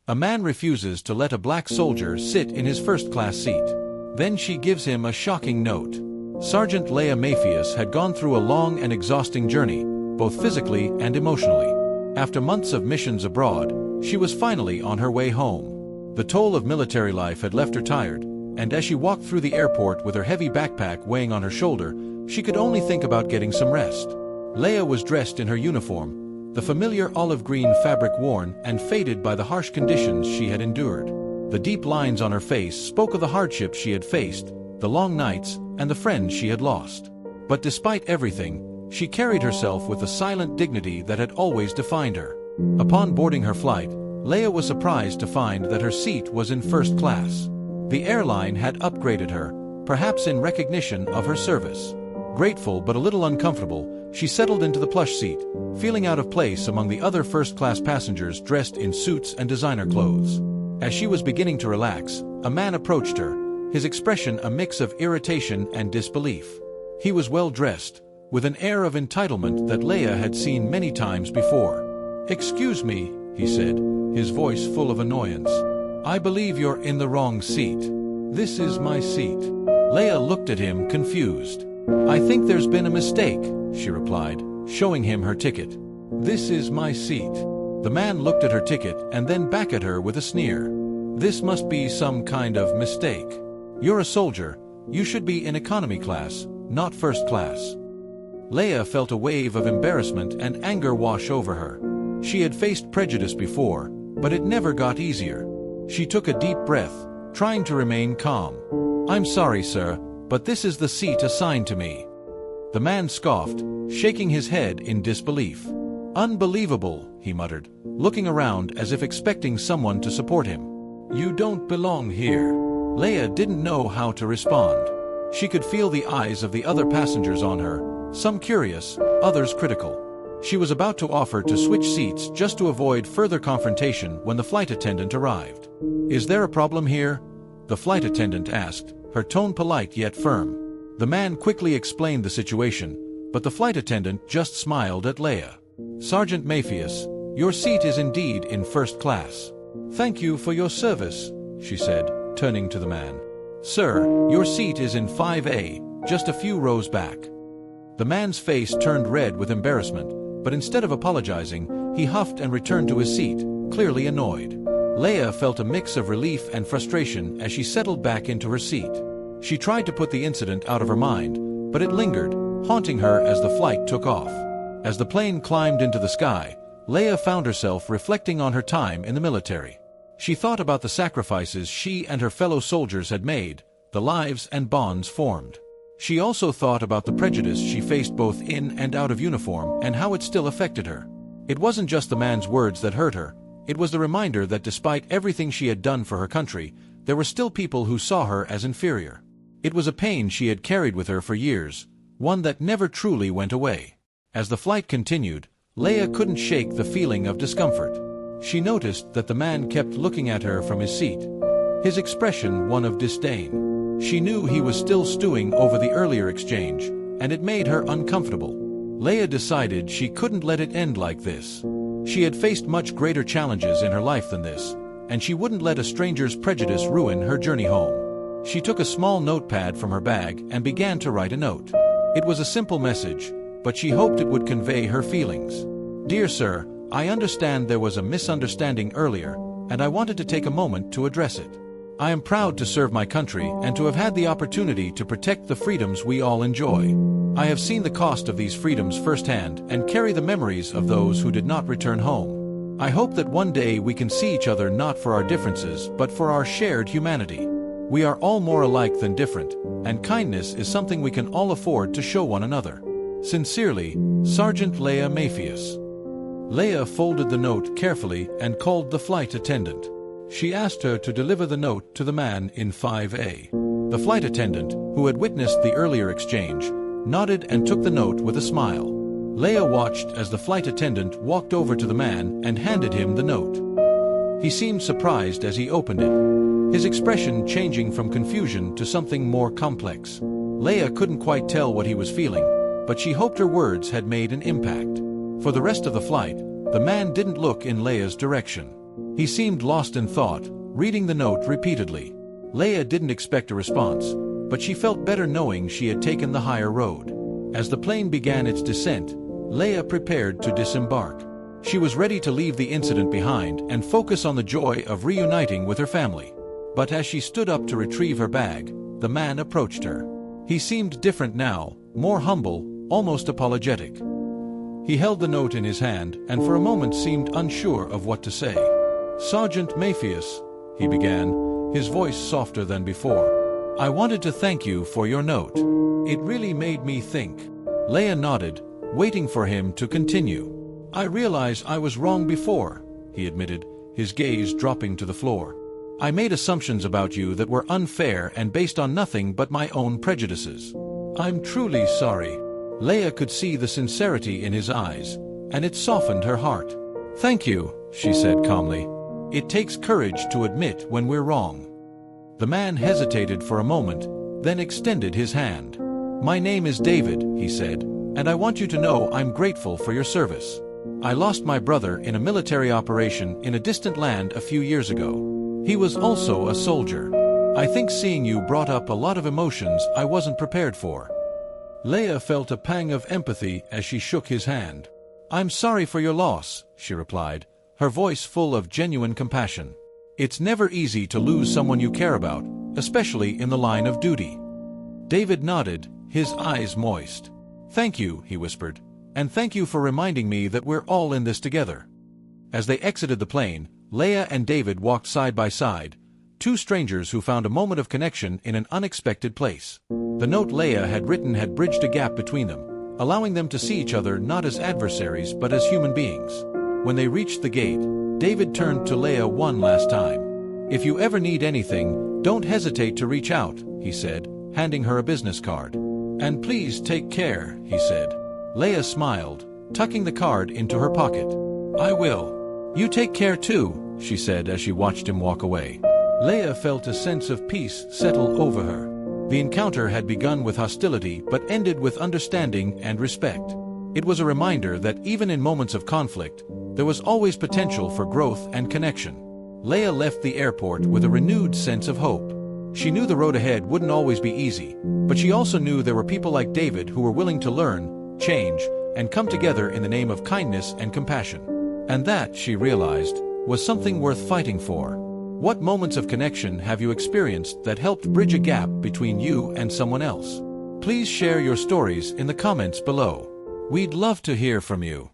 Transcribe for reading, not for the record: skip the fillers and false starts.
A man refuses to let a black soldier sit in his first-class seat. Then she gives him a shocking note. Sergeant Leia Matthias had gone through a long and exhausting journey, both physically and emotionally. After months of missions abroad, she was finally on her way home. The toll of military life had left her tired, and as she walked through the airport with her heavy backpack weighing on her shoulder, she could only think about getting some rest. Leia was dressed in her uniform, the familiar olive green fabric worn and faded by the harsh conditions she had endured. The deep lines on her face spoke of the hardships she had faced, the long nights, and the friends she had lost. But despite everything, she carried herself with the silent dignity that had always defined her. Upon boarding her flight, Leia was surprised to find that her seat was in first class. The airline had upgraded her, perhaps in recognition of her service. Grateful but a little uncomfortable, she settled into the plush seat, feeling out of place among the other first-class passengers dressed in suits and designer clothes. As she was beginning to relax, a man approached her, his expression a mix of irritation and disbelief. He was well-dressed, with an air of entitlement that Leia had seen many times before. "Excuse me," he said, his voice full of annoyance. "I believe you're in the wrong seat. This is my seat." Leia looked at him confused. "I think there's been a mistake," she replied, showing him her ticket. "This is my seat." The man looked at her ticket and then back at her with a sneer. "This must be some kind of mistake. You're a soldier. You should be in economy class, not first class." Leia felt a wave of embarrassment and anger wash over her. She had faced prejudice before, but it never got easier. She took a deep breath, trying to remain calm. "I'm sorry, sir, but this is the seat assigned to me." The man scoffed, shaking his head in disbelief. "Unbelievable," he muttered, looking around as if expecting someone to support him. "You don't belong here." Leia didn't know how to respond. She could feel the eyes of the other passengers on her, some curious, others critical. She was about to offer to switch seats just to avoid further confrontation when the flight attendant arrived. "Is there a problem here?" the flight attendant asked, her tone polite yet firm. The man quickly explained the situation, but the flight attendant just smiled at Leia. "Sergeant Matthias, your seat is indeed in first class." "Thank you for your service," she said, turning to the man. "Sir, your seat is in 5A, just a few rows back." The man's face turned red with embarrassment, but instead of apologizing, he huffed and returned to his seat, clearly annoyed. Leia felt a mix of relief and frustration as she settled back into her seat. She tried to put the incident out of her mind, but it lingered, haunting her as the flight took off. As the plane climbed into the sky, Leia found herself reflecting on her time in the military. She thought about the sacrifices she and her fellow soldiers had made, the lives and bonds formed. She also thought about the prejudice she faced both in and out of uniform and how it still affected her. It wasn't just the man's words that hurt her, it was the reminder that despite everything she had done for her country, there were still people who saw her as inferior. It was a pain she had carried with her for years, one that never truly went away. As the flight continued, Leia couldn't shake the feeling of discomfort. She noticed that the man kept looking at her from his seat, his expression one of disdain. She knew he was still stewing over the earlier exchange, and it made her uncomfortable. Leia decided she couldn't let it end like this. She had faced much greater challenges in her life than this, and she wouldn't let a stranger's prejudice ruin her journey home. She took a small notepad from her bag and began to write a note. It was a simple message, but she hoped it would convey her feelings. "Dear sir, I understand there was a misunderstanding earlier, and I wanted to take a moment to address it. I am proud to serve my country and to have had the opportunity to protect the freedoms we all enjoy. I have seen the cost of these freedoms firsthand and carry the memories of those who did not return home. I hope that one day we can see each other not for our differences but for our shared humanity. We are all more alike than different, and kindness is something we can all afford to show one another. Sincerely, Sergeant Leia Matthias." Leia folded the note carefully and called the flight attendant. She asked her to deliver the note to the man in 5A. The flight attendant, who had witnessed the earlier exchange, nodded and took the note with a smile. Leia watched as the flight attendant walked over to the man and handed him the note. He seemed surprised as he opened it, his expression changing from confusion to something more complex. Leia couldn't quite tell what he was feeling, but she hoped her words had made an impact. For the rest of the flight, the man didn't look in Leia's direction. He seemed lost in thought, reading the note repeatedly. Leia didn't expect a response, but she felt better knowing she had taken the higher road. As the plane began its descent, Leia prepared to disembark. She was ready to leave the incident behind and focus on the joy of reuniting with her family. But as she stood up to retrieve her bag, the man approached her. He seemed different now, more humble, almost apologetic. He held the note in his hand and for a moment seemed unsure of what to say. "Sergeant Maypheus," he began, his voice softer than before. "I wanted to thank you for your note. It really made me think." Leia nodded, waiting for him to continue. "I realize I was wrong before," he admitted, his gaze dropping to the floor. "I made assumptions about you that were unfair and based on nothing but my own prejudices. I'm truly sorry." Leia could see the sincerity in his eyes, and it softened her heart. "Thank you," she said calmly. "It takes courage to admit when we're wrong." The man hesitated for a moment, then extended his hand. "My name is David," he said, "and I want you to know I'm grateful for your service. I lost my brother in a military operation in a distant land a few years ago. He was also a soldier. I think seeing you brought up a lot of emotions I wasn't prepared for." Leia felt a pang of empathy as she shook his hand. "I'm sorry for your loss," she replied, her voice full of genuine compassion. "It's never easy to lose someone you care about, especially in the line of duty." David nodded, his eyes moist. "Thank you," he whispered, "and thank you for reminding me that we're all in this together." As they exited the plane, Leia and David walked side by side, two strangers who found a moment of connection in an unexpected place. The note Leia had written had bridged a gap between them, allowing them to see each other not as adversaries but as human beings. When they reached the gate, David turned to Leia one last time. "If you ever need anything, don't hesitate to reach out," he said, handing her a business card. "And please take care," he said. Leia smiled, tucking the card into her pocket. "I will. You take care too," she said as she watched him walk away. Leia felt a sense of peace settle over her. The encounter had begun with hostility but ended with understanding and respect. It was a reminder that even in moments of conflict, there was always potential for growth and connection. Leia left the airport with a renewed sense of hope. She knew the road ahead wouldn't always be easy, but she also knew there were people like David who were willing to learn, change, and come together in the name of kindness and compassion. And that, she realized, was something worth fighting for. What moments of connection have you experienced that helped bridge a gap between you and someone else? Please share your stories in the comments below. We'd love to hear from you.